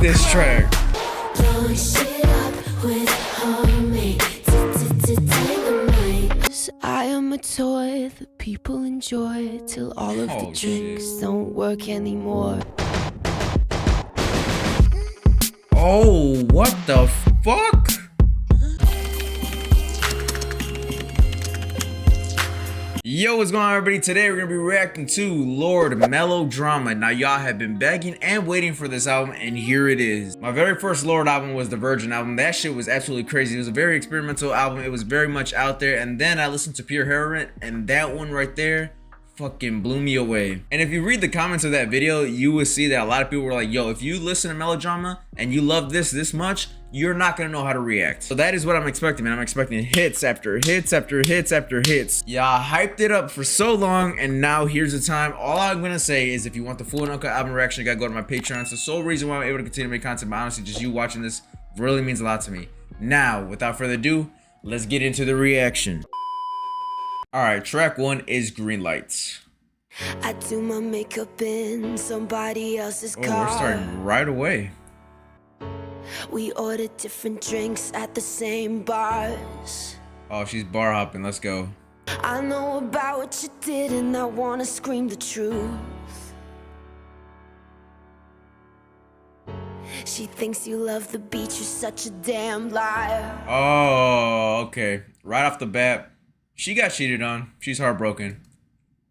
this track. Blowing shit up with homemade Dynamite. I am a toy that people enjoy till all of the drinks don't work anymore. Oh, what the fuck? Yo, what's going on, everybody? Today we're gonna be reacting to Lorde Melodrama. Now, y'all have been begging and waiting for this album, and here it is. My very first Lorde album was the Virgin album. That shit was absolutely crazy. It was a very experimental album. It was very much out there. And then I listened to Pure Heroine, and that one right there fucking blew me away. And if you read the comments of that video, you will see that a lot of people were like, yo, if you listen to Melodrama and you love this much, you're not gonna know how to react. So that is what I'm expecting, man. I'm expecting hits after hits after hits after hits. Y'all hyped it up for so long, and now here's the time. All I'm gonna say is, if you want the full and uncut album reaction, you gotta go to my Patreon. It's the sole reason why I'm able to continue to make content, but honestly, just you watching this really means a lot to me. Now, without further ado, let's get into the reaction. Alright, track 1 is Green Lights. I do my makeup in somebody else's car. Oh, we're starting right away. We order different drinks at the same bars. Oh, she's bar hopping. Let's go. I know about what you did and I wanna scream the truth. She thinks you love the beach, you're such a damn liar. Oh, okay. Right off the bat, she got cheated on. She's heartbroken.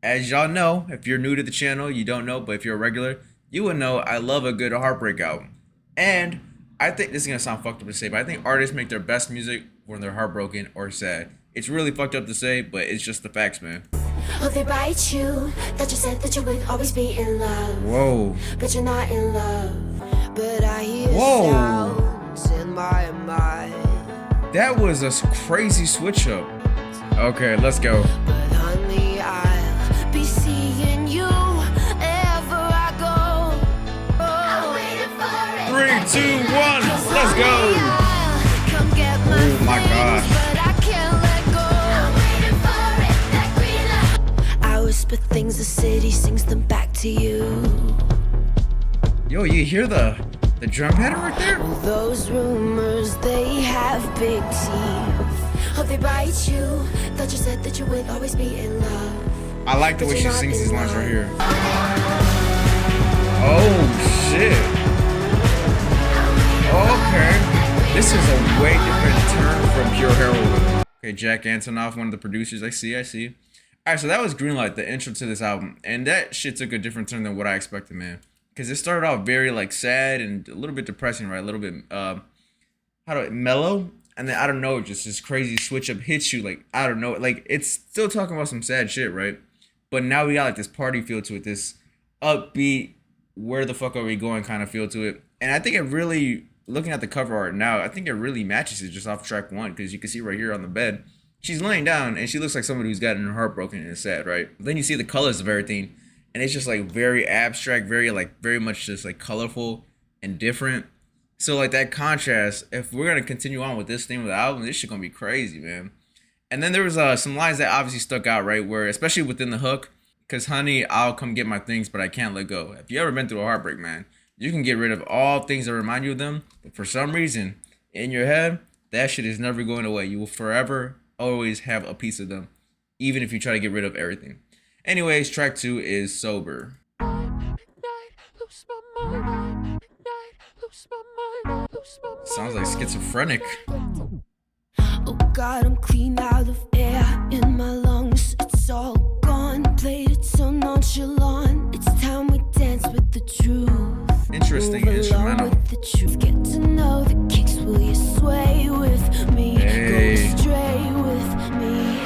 As y'all know, if you're new to the channel, you don't know, but if you're a regular, you would know I love a good heartbreak album. And I think this is gonna sound fucked up to say, but I think artists make their best music when they're heartbroken or sad. It's really fucked up to say, but it's just the facts, man. Oh, they write you that you said that you would always be in love. Whoa. But you're not in love. But I hear sounds in my mind. That was a crazy switch up. Okay, let's go. But honey, I'll be seeing you wherever I go. Oh, I'm waiting for it. 3, 2, 1, let's go. Come get my Oh my gosh. but I can't let go. I'm waiting for it, that green light. I whisper things, the city sings them back to you. Yo, you hear the drum pattern right there? All those rumors, they have big teeth. Oh, they bite you. Thought you said that you would always be in love. I like the way she sings these lines right here. Oh shit. Okay. This is a way different turn from Pure Heroine. Okay, Jack Antonoff, one of the producers. I see. Alright, so that was Green Light, the intro to this album. And that shit took a different turn than what I expected, man. Because it started off very like sad and a little bit depressing, right? A little bit mellow. And then I don't know, just this crazy switch up hits you like I don't know, like it's still talking about some sad shit, right? But now we got like this party feel to it, this upbeat, where the fuck are we going kind of feel to it. And I think it really, looking at the cover art now, I think it really matches it just off track 1, because you can see right here on the bed, she's laying down and she looks like somebody who's gotten her heart broken and is sad, right? Then you see the colors of everything, and it's just like very abstract, very much just like colorful and different. So like that contrast, if we're gonna continue on with this theme of the album, this shit gonna be crazy, man. And then there was some lines that obviously stuck out, right? Where, especially within the hook, cause honey, I'll come get my things, but I can't let go. If you ever been through a heartbreak, man, you can get rid of all things that remind you of them, but for some reason, in your head, that shit is never going away. You will forever, always have a piece of them, even if you try to get rid of everything. Anyways, track 2 is Sober. Sounds like schizophrenic. Oh God, I'm clean out of air in my lungs. It's all gone. Played it so nonchalant. It's time we dance with the truth. Interesting instrumental. With the truth. Get to know the kicks. Will you sway with me? Hey. Go stray with me.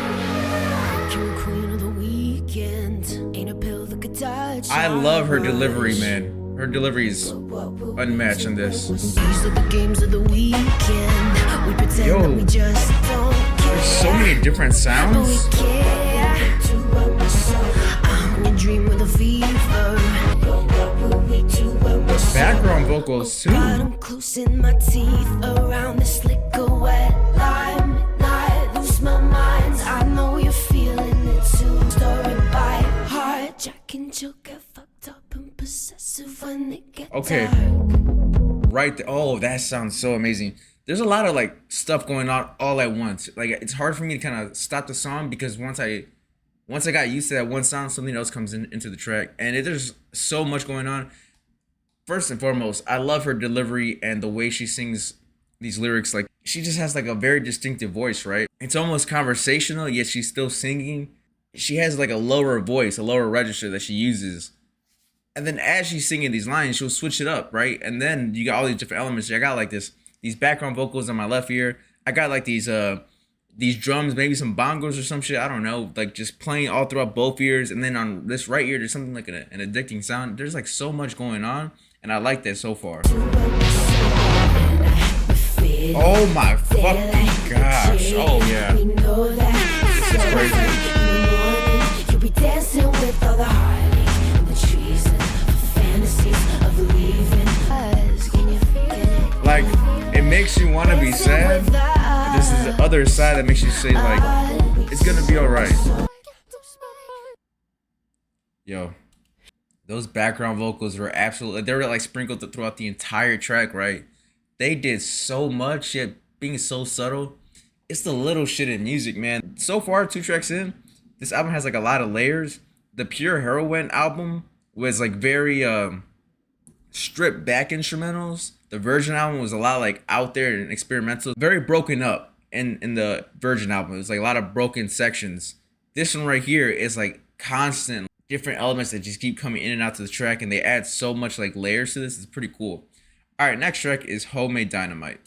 King queen of the weekend. Ain't a pill that could touch. I love her delivery, man. Her delivery is unmatched in this. These are the games of the weekend. We pretend that we just don't care. There's so many different sounds. I'm in a dream with a fever. Background vocals too. Got 'em close in my teeth around this liquor wet lime. Midnight, lose my mind. I know you're feeling it too. Story by heart. Jack and Joel get fucked up and possessive when they get Okay. dark. right there. Oh, that sounds so amazing. There's a lot of like stuff going on all at once. Like it's hard for me to kind of stop the song because once I got used to that one sound, something else comes into the track, and there's so much going on. First and foremost, I love her delivery and the way she sings these lyrics. Like she just has like a very distinctive voice, right? It's almost conversational, yet she's still singing. She has like a lower voice, a lower register that she uses. And then as she's singing these lines, she'll switch it up, right? And then you got all these different elements. I got like these background vocals on my left ear. I got like these drums, maybe some bongos or some shit. I don't know, like just playing all throughout both ears. And then on this right ear, there's something like an addicting sound. There's like so much going on, and I like that so far. Oh my fucking gosh! Oh yeah, this is crazy. You'll be dancing with all the heartache and the treason, fantasies of leaving. Can you feel it? Like it makes you want to be sad. But this is the other side that makes you say like, it's gonna be alright. Yo, those background vocals were absolutely, they were like sprinkled throughout the entire track, right? They did so much, yet being so subtle. It's the little shit in music, man. So far, 2 tracks in, this album has like a lot of layers. The Pure Heroine album was like very stripped back instrumentals. The Virgin album was a lot like out there and experimental, very broken up in the Virgin album. It was like a lot of broken sections. This one right here is like constant different elements that just keep coming in and out to the track, and they add so much like layers to this. It's pretty cool. All right, next track is Homemade Dynamite.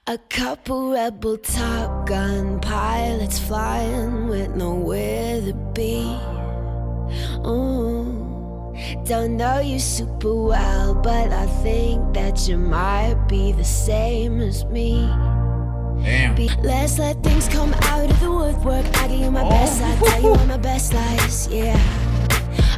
A couple rebel Top Gun pilots flying with nowhere to be. Don't know you super well, but I think that you might be the same as me. Damn. Let's let things come out of the woodwork. I give you my best, I tell you all my best lies. Yeah,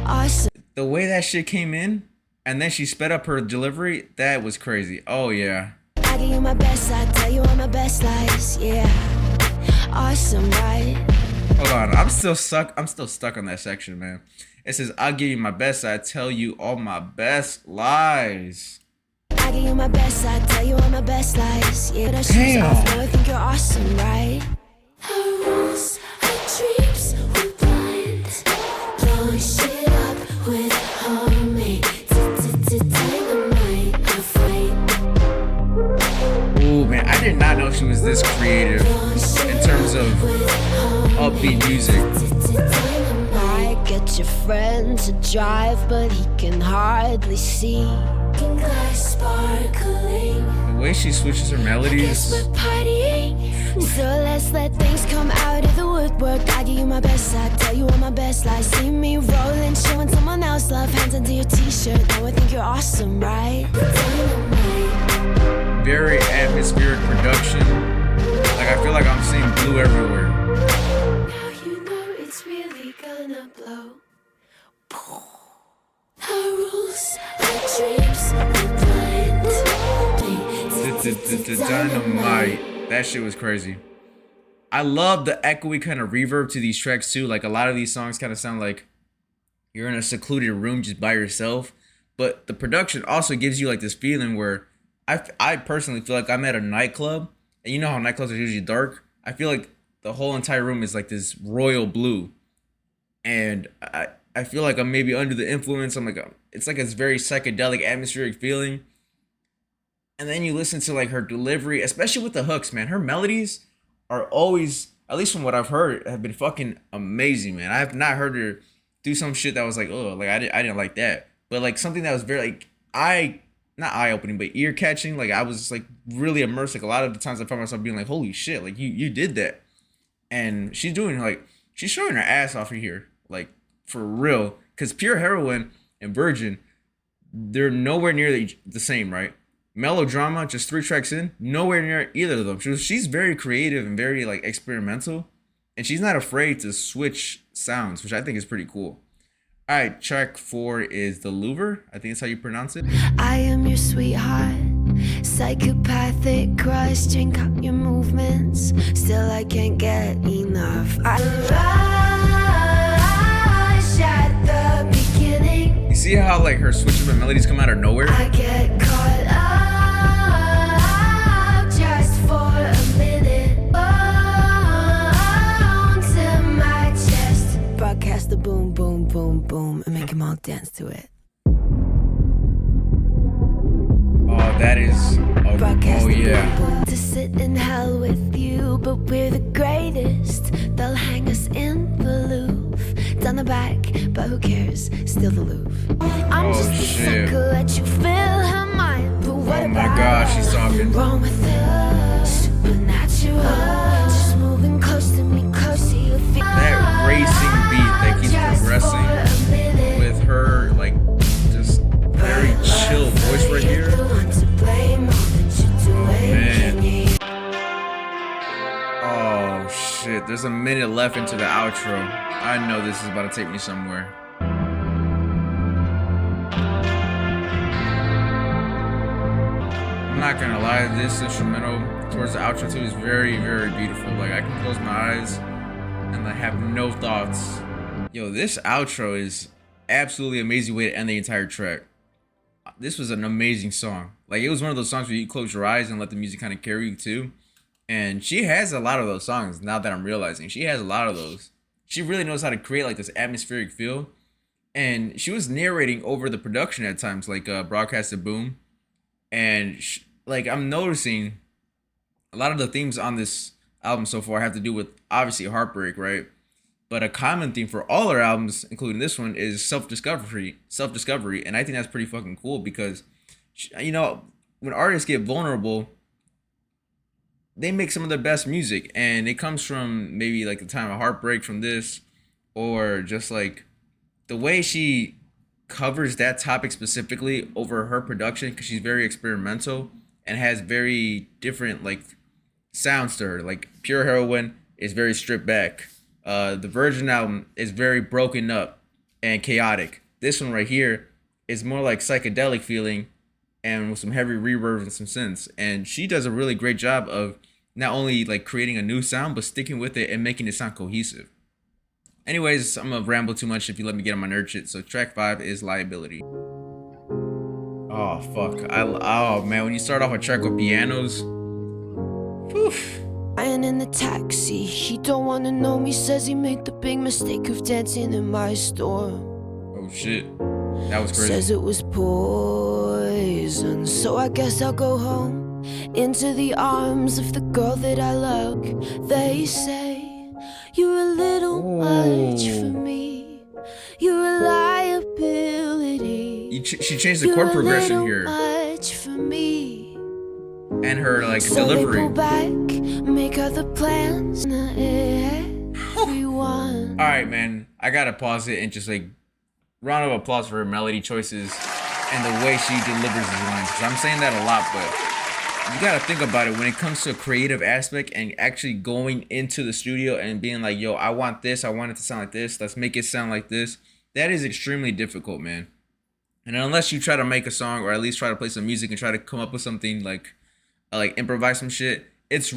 awesome. The way that shit came in, and then she sped up her delivery, that was crazy. Oh yeah. I give you my best, I tell you all my best lies. Yeah, awesome, right? Hold on, I'm still stuck on that section, man. It says, I'll give you my best, I tell you all my best lies. I give you my best, I tell you all my best lies. Yeah, that shit's off, now I think you're awesome, right? Our rules, our dreams, we're blind. Blowing shit up with homemade dynamite. Ooh, man, I did not know she was this creative in terms of upbeat music. Get your friend to drive, but he can hardly see. Glass sparkling. The way she switches her melodies. We're partying, so let's let things come out of the woodwork. I give you my best, I tell you all my best lies. See me rolling, showing someone else love. Hands under your t-shirt, now I think you're awesome, right? Very atmospheric production. Like I feel like I'm seeing blue everywhere. Blow. Our rules, our dreams, we're blind. Dynamite. That shit was crazy. I love the echoey kind of reverb to these tracks too. Like a lot of these songs kind of sound like you're in a secluded room just by yourself. But the production also gives you like this feeling where I personally feel like I'm at a nightclub. And you know how nightclubs are usually dark? I feel like the whole entire room is like this royal blue. And I feel like I'm maybe under the influence. I'm like, it's like this very psychedelic atmospheric feeling. And then you listen to like her delivery, especially with the hooks, man. Her melodies are always, at least from what I've heard, have been fucking amazing, man. I have not heard her do some shit that was like, oh, like I didn't like that. But like something that was very like not eye-opening, but ear-catching. Like I was just, like really immersed. Like a lot of the times I found myself being like, holy shit, like you did that. And she's showing her ass off of here. Like for real, because Pure Heroine and Virgin, they're nowhere near the same, right? Melodrama, just 3 tracks in, nowhere near either of them. She's very creative and very like experimental, and she's not afraid to switch sounds, which I think is pretty cool. All right, track 4 is the Louvre. I think that's how you pronounce it. I am your sweetheart, psychopathic crush, drink up your movements. Still I can't get enough. At the beginning. You see how like her switches of melodies come out of nowhere? I get caught I'll dance to it. Oh, that is. Oh yeah. To sit in hell with you, but we're the greatest. They'll hang us in the Louvre, down the back, but who cares? Still the Louvre. I'm just a sucker, let you fill her mind. But what oh my gosh, she's talking. Wrong with her? Supernatural. Just moving close to me, close to your feet. That racing beat that keeps progressing with her, like, just very chill voice right here. Man. Oh shit, there's a minute left into the outro. I know this is about to take me somewhere. I'm not gonna lie, this instrumental towards the outro too is very, very beautiful. Like, I can close my eyes and I have no thoughts. Yo, this outro is absolutely amazing way to end the entire track. This was an amazing song. Like, it was one of those songs where you close your eyes and let the music kind of carry you too. And she has a lot of those songs, now that I'm realizing. She has a lot of those. She really knows how to create like this atmospheric feel. And she was narrating over the production at times, like Broadcasted Boom. And like, I'm noticing a lot of the themes on this album so far have to do with obviously heartbreak, right? But a common theme for all her albums, including this one, is self-discovery. And I think that's pretty fucking cool because, you know, when artists get vulnerable, they make some of their best music. And it comes from maybe like the time of heartbreak from this, or just like the way she covers that topic specifically over her production, because she's very experimental and has very different like sounds to her. Like Pure Heroine is very stripped back. The Virgin album is very broken up and chaotic. This one right here is more like psychedelic feeling and with some heavy reverb and some synths. And she does a really great job of not only like creating a new sound, but sticking with it and making it sound cohesive. Anyways, I'm gonna ramble too much if you let me get on my nerd shit. So track 5 is Liability. Oh fuck. Oh man, when you start off a track with pianos. Whew. And in the taxi, he don't wanna know me. Says he made the big mistake of dancing in my store. Oh shit, that was crazy. Says it was poison, so I guess I'll go home into the arms of the girl that I love. They say you're a little much for me. You're a liability. She changed the chord progression here. Much for me. And her like so delivery. They pull back, make other plans. Everyone. All right, man. I gotta pause it and just like round of applause for her melody choices and the way she delivers these lines. Cause I'm saying that a lot, but you gotta think about it when it comes to a creative aspect and actually going into the studio and being like, "Yo, I want this. I want it to sound like this. Let's make it sound like this." That is extremely difficult, man. And unless you try to make a song or at least try to play some music and try to come up with something like improvise some shit, this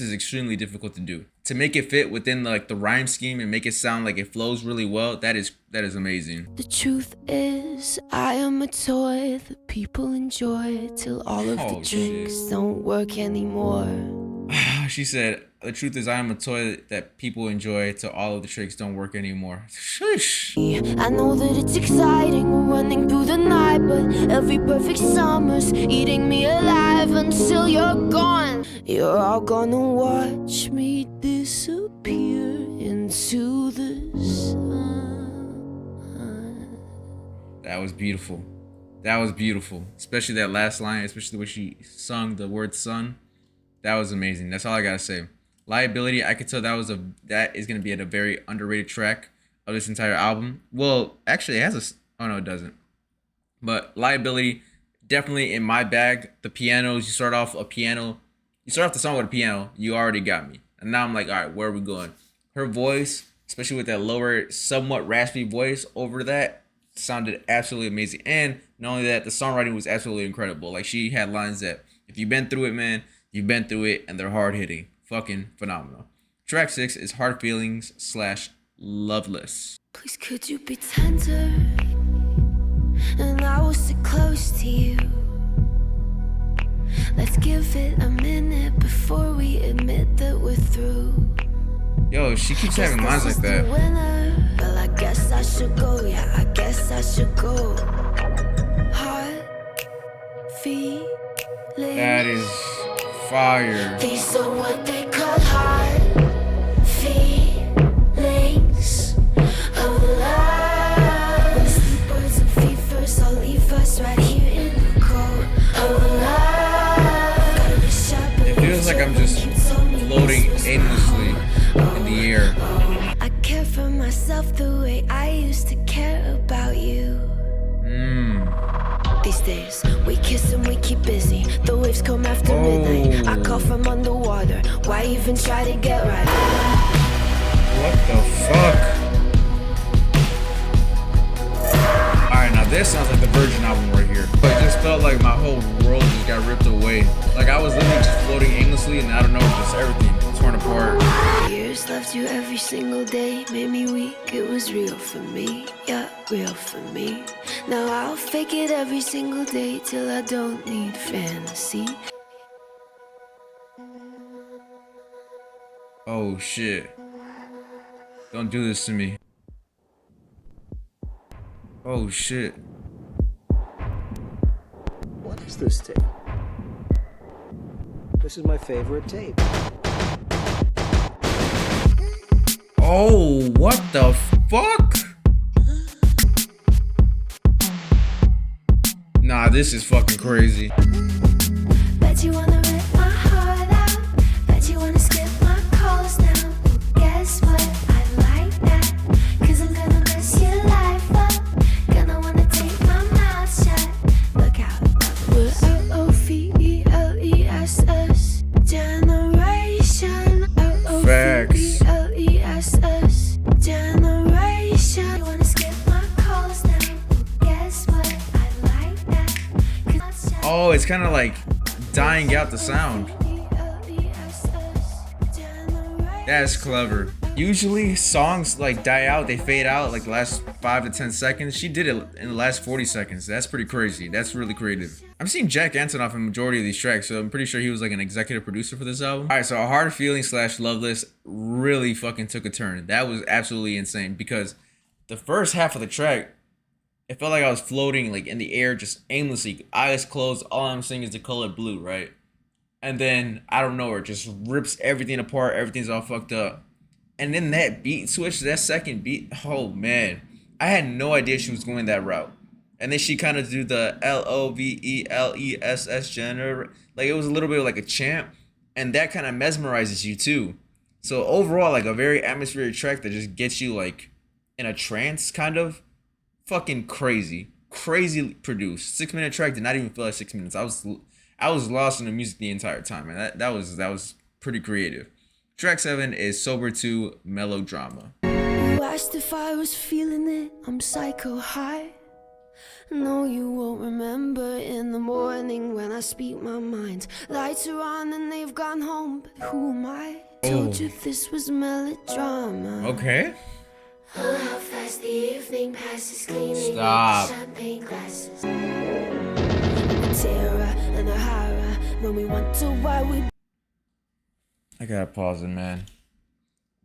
is extremely difficult to do. To make it fit within like the rhyme scheme and make it sound like it flows really well, that is amazing. The truth is, I am a toy that people enjoy till all of the tricks don't work anymore. She said, the truth is I am a toy that people enjoy till all of the tricks don't work anymore. Shush. I know that it's exciting, we're running through the night, but every perfect summer's eating me alive until you're gone. You're all gonna watch me disappear into the sun. That was beautiful. That was beautiful. Especially that last line, especially the way she sung the word sun. That was amazing. That's all I gotta say. Liability, I could tell that is gonna be at a very underrated track of this entire album. Well, actually it has oh no, it doesn't. But Liability, definitely in my bag. The pianos, you start off the song with a piano, you already got me. And now I'm like, all right, where are we going? Her voice, especially with that lower, somewhat raspy voice over that, sounded absolutely amazing. And not only that, the songwriting was absolutely incredible. Like, she had lines that, if you've been through it, man, you've been through it, and they're hard-hitting. Fucking phenomenal. Track 6 is Hard Feelings / Loveless. Please could you be tender, and I will sit close to you. Let's give it a minute before we admit that we're through. Yo, she keeps having lines like that. Well, I guess I should go, yeah, I guess guess I should go. Heart, feeling. That is fire. These are what they call heart feelings of love. When sleepers and fevers all leave us right here in the cold of love. Gotta be sharp. It feels like I'm just floating aimlessly in the air. I care for myself the way I used to care about you. These days, we kiss and we keep busy. The waves come after midnight. I call from underwater. Why even try to get right? What the fuck? Alright, now this sounds like the Virgin album right here. But it just felt like my whole world just got ripped away. Like I was literally just floating aimlessly and I don't know, just everything torn apart. Years loved you every single day, made me weak. It was real for me, yeah, real for me. Now I'll fake it every single day till I don't need fantasy. Oh shit. Don't do this to me. Oh shit. What is this tape? This is my favorite tape. Oh, what the fuck? Nah, this is fucking crazy. Bet you wanna rip my heart out. Bet you wanna skip my calls now. Guess what? I like that. Cause I'm gonna mess your life up. Gonna wanna take my mouth shut. Look out. We're Loveless. Generation. Loveless. Generation. You wanna skip my calls now. Guess what? I like that. Oh, it's kind of like dying out the sound. That's clever. Usually songs like die out, they fade out like the last 5 to 10 seconds. She did it in the last 40 seconds. That's pretty crazy. That's really creative. I'm seeing Jack Antonoff in the majority of these tracks, so I'm pretty sure he was like an executive producer for this album. Alright, so A Hard Feeling / Loveless really fucking took a turn. That was absolutely insane because the first half of the track, it felt like I was floating like in the air, just aimlessly, eyes closed. All I'm seeing is the color blue, right? And then out of nowhere, it just rips everything apart. Everything's all fucked up. And then that beat switch, that second beat, oh man, I had no idea she was going that route. And then she kind of do the Loveless genre, like it was a little bit like a chant, and that kind of mesmerizes you too. So overall, like a very atmospheric track that just gets you like in a trance, kind of. Fucking crazy produced. 6-minute track did not even feel like 6 minutes. I was lost in the music the entire time, and that was pretty creative. Track 7 is Sober 2 Melodrama. You asked if I was feeling it. I'm psycho high. No, you won't remember in the morning when I speak my mind. Lights are on and they've gone home, but who am I? Told you this was melodrama. Okay. Oh, how fast the evening passes, cleaning Stop. champagne glasses. A terror and a horror when we wonder why we. I gotta pause it, man.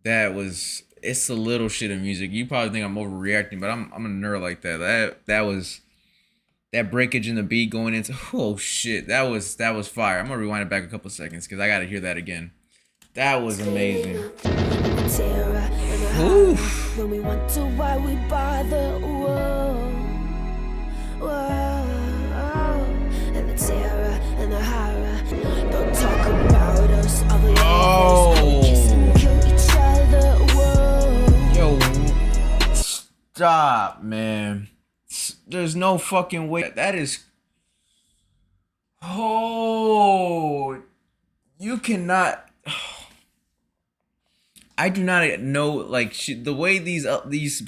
It's the little shit in music. You probably think I'm overreacting, but I'm a nerd like that. That breakage in the beat going into, oh shit, that was fire. I'm gonna rewind it back a couple seconds because I gotta hear that again. That was amazing. Oof. When we wonder why we bother, whoa, whoa, and the terror and the horror. Don't talk about us. Oh. Kiss and kill each other, whoa. Yo, stop, man. There's no fucking way. That is. Oh, you cannot. I do not know, like, the way these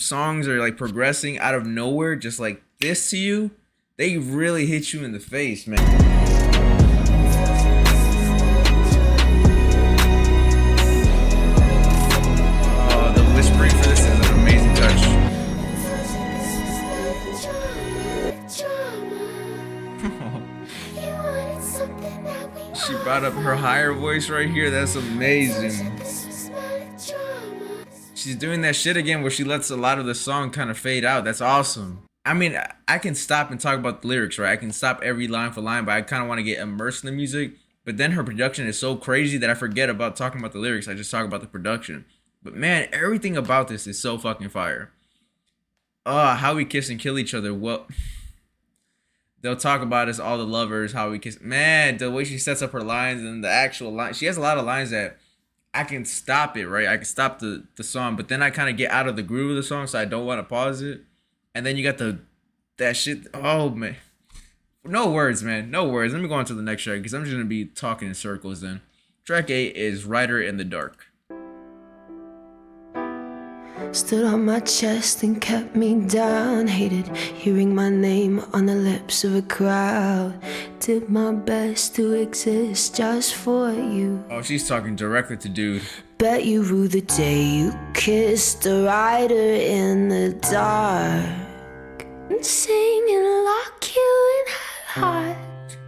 songs are like progressing out of nowhere, just like this to you, they really hit you in the face, man. The whispering for this is an amazing touch. She brought up her higher voice right here. That's amazing. She's doing that shit again where she lets a lot of the song kind of fade out. That's awesome. I mean, I can stop and talk about the lyrics, right? I can stop every line for line, but I kind of want to get immersed in the music. But then her production is so crazy that I forget about talking about the lyrics. I just talk about the production. But man, everything about this is so fucking fire. How we kiss and kill each other. Well, they'll talk about us, all the lovers, how we kiss. Man, the way she sets up her lines and the actual line. She has a lot of lines that I can stop it, right? I can stop the song, but then I kind of get out of the groove of the song, so I don't want to pause it. And then you got that shit. Oh, man. No words, man. No words. Let me go on to the next track because I'm just going to be talking in circles then. Track 8 is Rider in the Dark. Stood on my chest and kept me down. Hated hearing my name on the lips of a crowd. Did my best to exist just for you. Oh, she's talking directly to dude. Bet you rue the day you kissed a rider in the dark. And sing and lock you in her heart.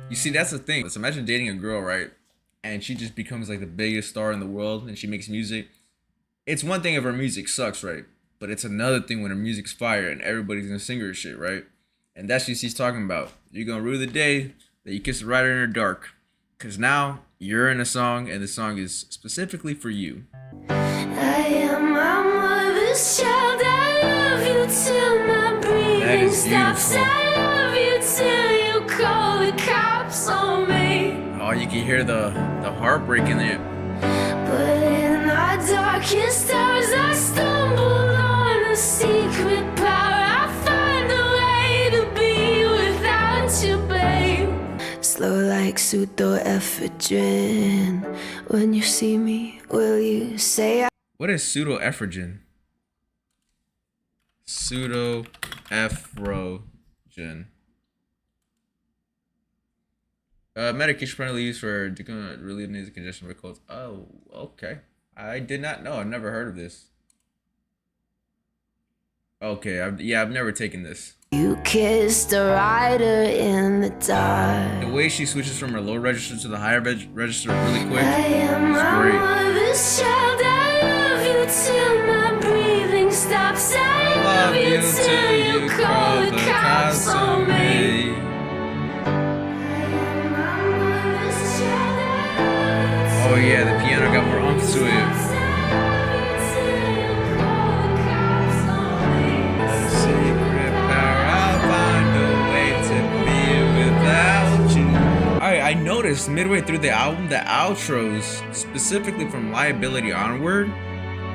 You see, that's the thing. Let's imagine dating a girl, right? And she just becomes like the biggest star in the world and she makes music. It's one thing if her music sucks, right? But it's another thing when her music's fire and everybody's gonna sing her shit, right? And that's what she's talking about. You're gonna rue the day that you kiss a rider in the dark. Cause now you're in a song and the song is specifically for you. I am my mother's child. I love you till my breathing stops. I love you till you call the cops on me. Oh, you can hear the heartbreak in there. But in our darkest hours I stumble on a secret power. I find a way to be without you, babe. Slow like pseudoephedrine. When you see me, will you say What is pseudoephedrine? Pseudoephedrine. Medication primarily used for relieving congestion with colds. Oh, okay. I did not know. I've never heard of this. Okay, I've never taken this. You kissed a rider in the dark. The way she switches from her low register to the higher register really quick. I am my mother's child. I love you till my breathing stops. I love you till you call the cops on me. Oh yeah, the piano got more oomph to it. Secret power, I'll find a way to be without you. Alright, I noticed midway through the album, the outros, specifically from Liability onward,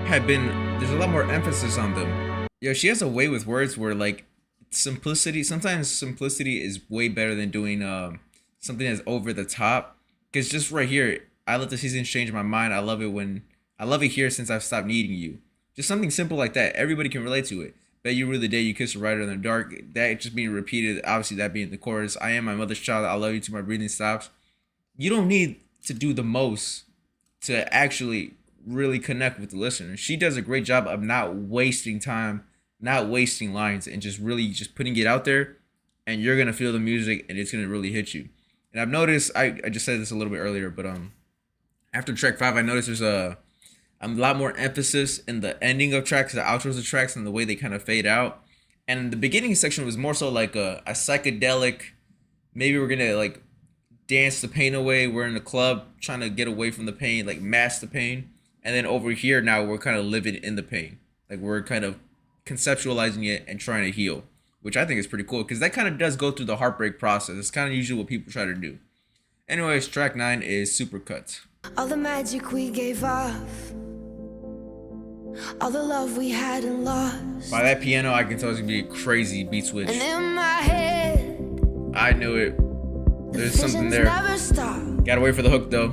there's a lot more emphasis on them. Yo, she has a way with words where like sometimes simplicity is way better than doing something that's over the top. Cause just right here, I let the seasons change my mind. I love it here since I've stopped needing you. Just something simple like that. Everybody can relate to it. Bet you rue the day you kiss a rider in the dark. That just being repeated. Obviously, that being the chorus. I am my mother's child. I love you till my breathing stops. You don't need to do the most to actually really connect with the listener. She does a great job of not wasting time, not wasting lines, and just really just putting it out there. And you're gonna feel the music, and it's gonna really hit you. And I've noticed. I just said this a little bit earlier, but after track 5, I noticed there's a lot more emphasis in the ending of tracks, the outros of tracks, and the way they kind of fade out. And the beginning section was more so like a psychedelic, maybe we're gonna like dance the pain away. We're in the club trying to get away from the pain, like mask the pain. And then over here now we're kind of living in the pain. Like we're kind of conceptualizing it and trying to heal, which I think is pretty cool because that kind of does go through the heartbreak process. It's kind of usually what people try to do. Anyways, track 9 is Supercut. all the magic we gave off, all the love we had and lost. By that piano, I can tell it's gonna be a crazy beat switch. And in my head, I knew it. There's something there. never stop. Gotta wait for the hook though.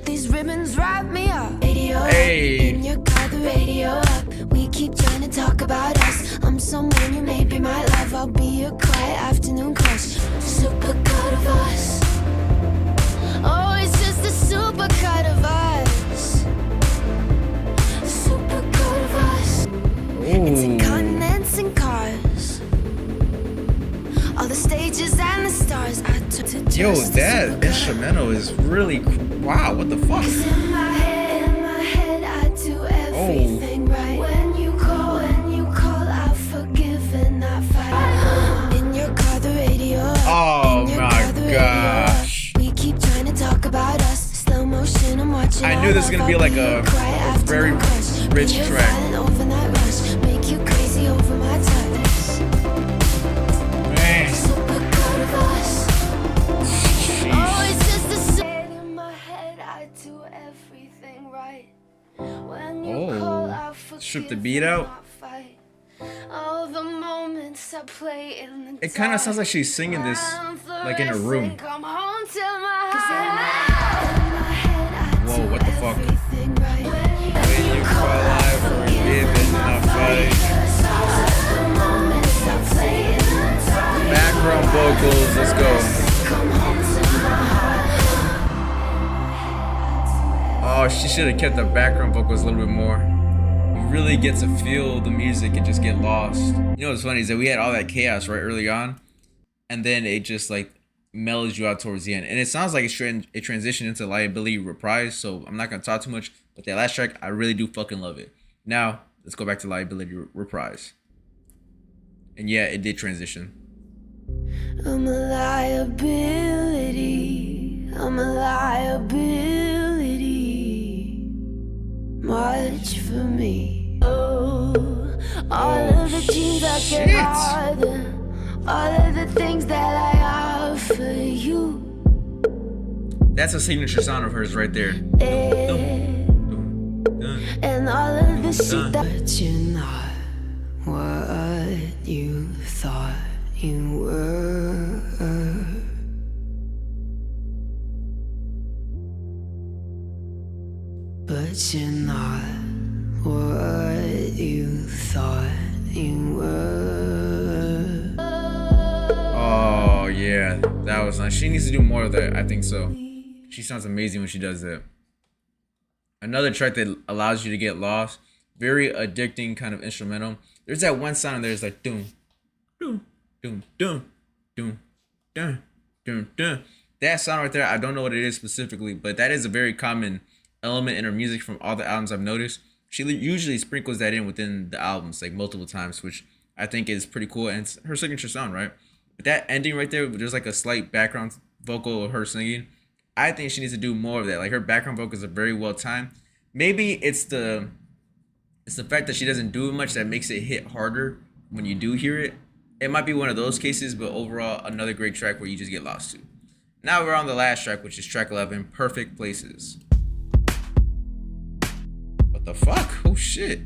These ribbons wrap me up. Radio Hey. in your car, the radio up. We keep trying to talk about us. I'm someone you may be my love. I'll be your quiet afternoon crush. Supercut of us. Oh, it's just a supercut of us. Supercut of us. It's in continents and cars. All the stages and the stars. I took to Yo, just that supercut. instrumental is really wow. What the fuck? In my head, I do everything right. When you call, I forgive and I fight. gonna be like a very rich track. Man. Oh, strip the beat out. It kind of sounds like she's singing this like in a room. Whoa, what the fuck? When you fall out for living in a fight. Background vocals, let's go. Oh, she should have kept the background vocals a little bit more. You really get to feel the music and just get lost. You know what's funny is that we had all that chaos right early on, and then it just like mellows you out towards the end. And it sounds like it transitioned into Liability Reprise, so I'm not gonna talk too much. But that last track, I really do fucking love it. Now, let's go back to Liability Reprise. And yeah, it did transition. I'm a liability. I'm a liability. Much for me. Oh, all of the dreams I get harder. All of the things that I offer you. That's a signature sound of hers right there. And all of the shit that you're not what you thought you were. But you're not what you thought you were. Oh yeah, that was nice. She needs to do more of that. I think so. She sounds amazing when she does that. Another track that allows you to get lost. Very addicting kind of instrumental. There's that one sound there. It's like doom, doom, doom, doom, doom, doom, doom, doom. That sound right there, I don't know what it is specifically, but that is a very common element in her music from all the albums I've noticed. She usually sprinkles that in within the albums like multiple times, which I think is pretty cool, and it's her signature sound, right? But that ending right there, there's like a slight background vocal of her singing. I think she needs to do more of that. Like her background vocals are very well timed. Maybe it's the fact that she doesn't do much that makes it hit harder when you do hear it. It might be one of those cases, but overall, another great track where you just get lost to. Now we're on the last track, which is track 11, Perfect Places. What the fuck? Oh shit.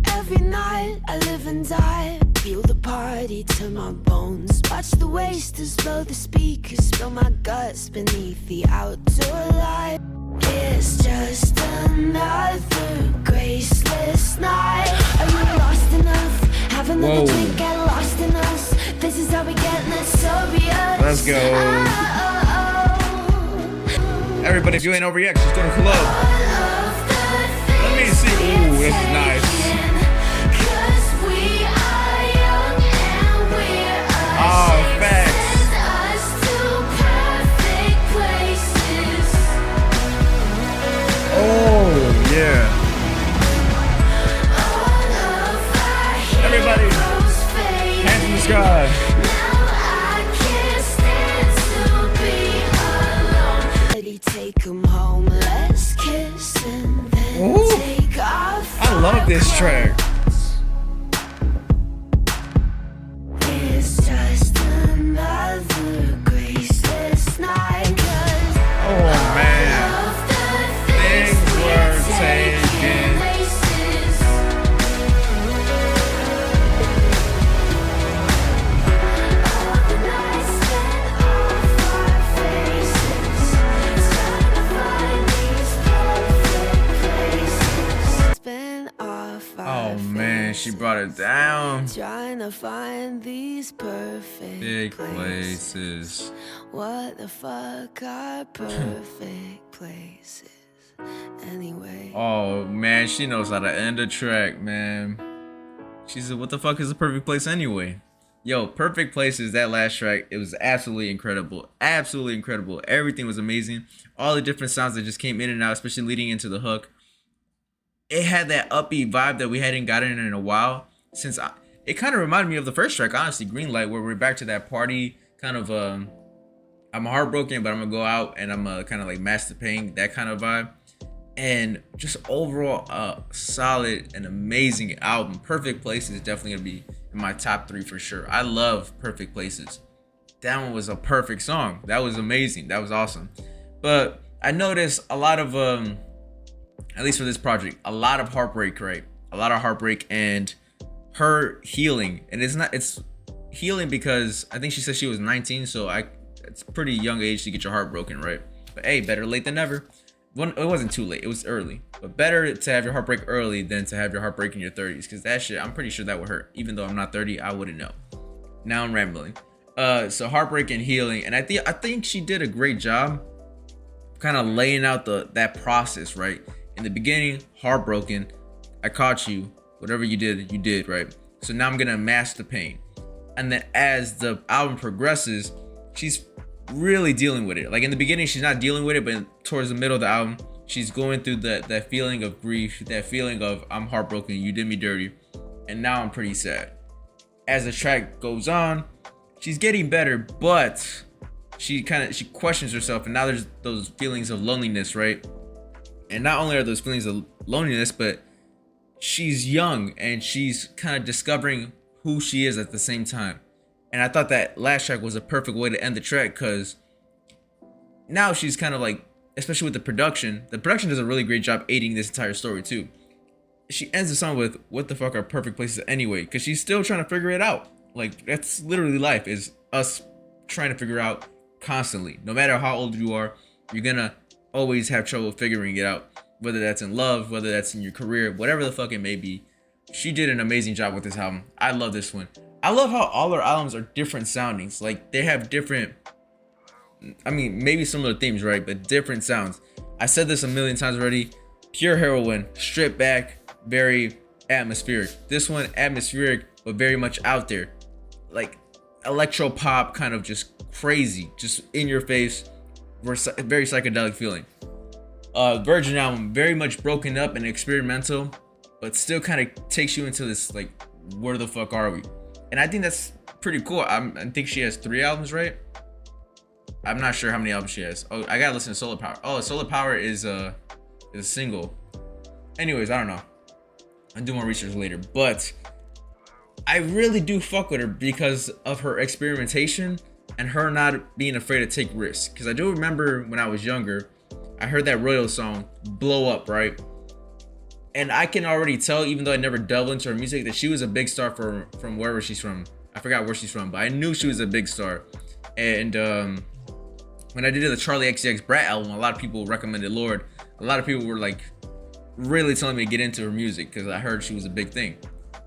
Every night I live and die, feel the party to my bones. Watch the wasters blow the speakers, spill my guts beneath the outdoor light. It's just another graceless night. Are you lost enough? Have another drink, get lost in us. This is how we get, let's be us. Let's go. Everybody, if you ain't overreact, just go to club. Let me see. Ooh, this is nice. Oh, facts. Oh, yeah. Everybody, hands in the sky. Take 'em home, let's kiss and then take off. I love this track. It's just another graceless night. Oh man, things were taken. Oh man, she brought it down. Trying to find these perfect Big places. What the fuck are perfect places? Anyway. Oh man, she knows how to end a track, man. She said, what the fuck is a perfect place anyway? Yo, Perfect Places, that last track, it was absolutely incredible. Absolutely incredible. Everything was amazing. All the different sounds that just came in and out, especially leading into the hook. It had that upbeat vibe that we hadn't gotten in a while. It kind of reminded me of the first track, honestly, Greenlight, where we're back to that party kind of, I'm heartbroken, but I'm gonna go out and I'm kind of like match the pain, that kind of vibe. And just overall a solid and amazing album. Perfect Places is definitely gonna be in my top 3 for sure. I love Perfect Places. That one was a perfect song. That was amazing. That was awesome. But I noticed a lot of at least for this project, a lot of heartbreak, right? A lot of heartbreak and her healing. And it's healing because I think she said she was 19, so it's a pretty young age to get your heart broken, right? But hey, better late than never. It wasn't too late, it was early. But better to have your heart break early than to have your heart break in your 30s, because that shit, I'm pretty sure that would hurt. Even though I'm not 30, I wouldn't know. Now I'm rambling. So heartbreak and healing, and I think she did a great job kind of laying out that process, right? In the beginning, heartbroken, I caught you, whatever you did, right? So now I'm gonna mask the pain. And then as the album progresses, she's really dealing with it. Like in the beginning, she's not dealing with it, but towards the middle of the album, she's going through that feeling of grief, that feeling of I'm heartbroken, you did me dirty, and now I'm pretty sad. As the track goes on, she's getting better, but she questions herself, and now there's those feelings of loneliness, right? And not only are those feelings of loneliness, but she's young and she's kind of discovering who she is at the same time. And I thought that last track was a perfect way to end the track, because now she's kind of like, especially with the production does a really great job aiding this entire story too. She ends the song with, what the fuck are perfect places anyway? Because she's still trying to figure it out. Like, that's literally life, is us trying to figure out constantly. No matter how old you are, you're gonna always have trouble figuring it out. Whether that's in love, whether that's in your career, whatever the fuck it may be. She did an amazing job with this album. I love this one. I love how all her albums are different soundings. Like, they have different, I mean, maybe similar themes, right? But different sounds. I said this a million times already. Pure Heroine, stripped back, very atmospheric. This one, atmospheric, but very much out there. Like, electropop, kind of just crazy, just in your face, very psychedelic feeling. Virgin album, very much broken up and experimental, but still kind of takes you into this, like, where the fuck are we? And I think that's pretty cool. I think she has 3 albums, right? I'm not sure how many albums she has. Oh, I gotta listen to Solar Power. Oh, Solar Power is a single. Anyways, I don't know. I'll do more research later. But I really do fuck with her because of her experimentation and her not being afraid to take risks. Because I do remember when I was younger, I heard that Royal song blow up, right? And I can already tell, even though I never delved into her music, that she was a big star from wherever she's from. I forgot where she's from, but I knew she was a big star. And when I did the Charlie XCX Brat album, a lot of people recommended Lorde. A lot of people were like really telling me to get into her music because I heard she was a big thing.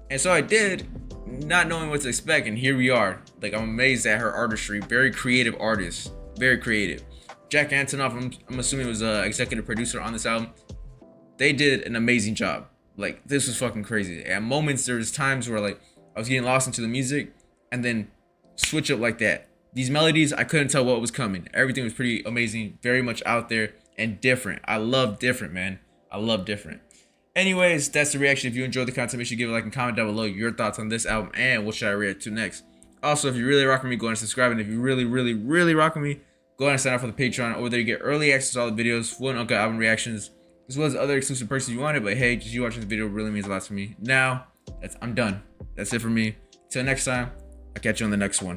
And so I did, not knowing what to expect, and here we are. Like, I'm amazed at her artistry. Very creative artist, very creative. Jack Antonoff, I'm assuming, was an executive producer on this album. They did an amazing job. Like, this was fucking crazy. At moments, there was times where, like, I was getting lost into the music and then switch up like that. These melodies, I couldn't tell what was coming. Everything was pretty amazing, very much out there and different. I love different, man. I love different. Anyways, that's the reaction. If you enjoyed the content, make sure you give a like and comment down below your thoughts on this album and what should I react to next. Also, if you really rock with me, go ahead and subscribe. And if you really, really, really rock with me, go ahead and sign up for the Patreon. Over there, you get early access to all the videos, full and uncut album reactions, as well as other exclusive perks if you want it. But hey, just you watching the video really means a lot to me. Now, I'm done. That's it for me. Till next time, I'll catch you on the next one.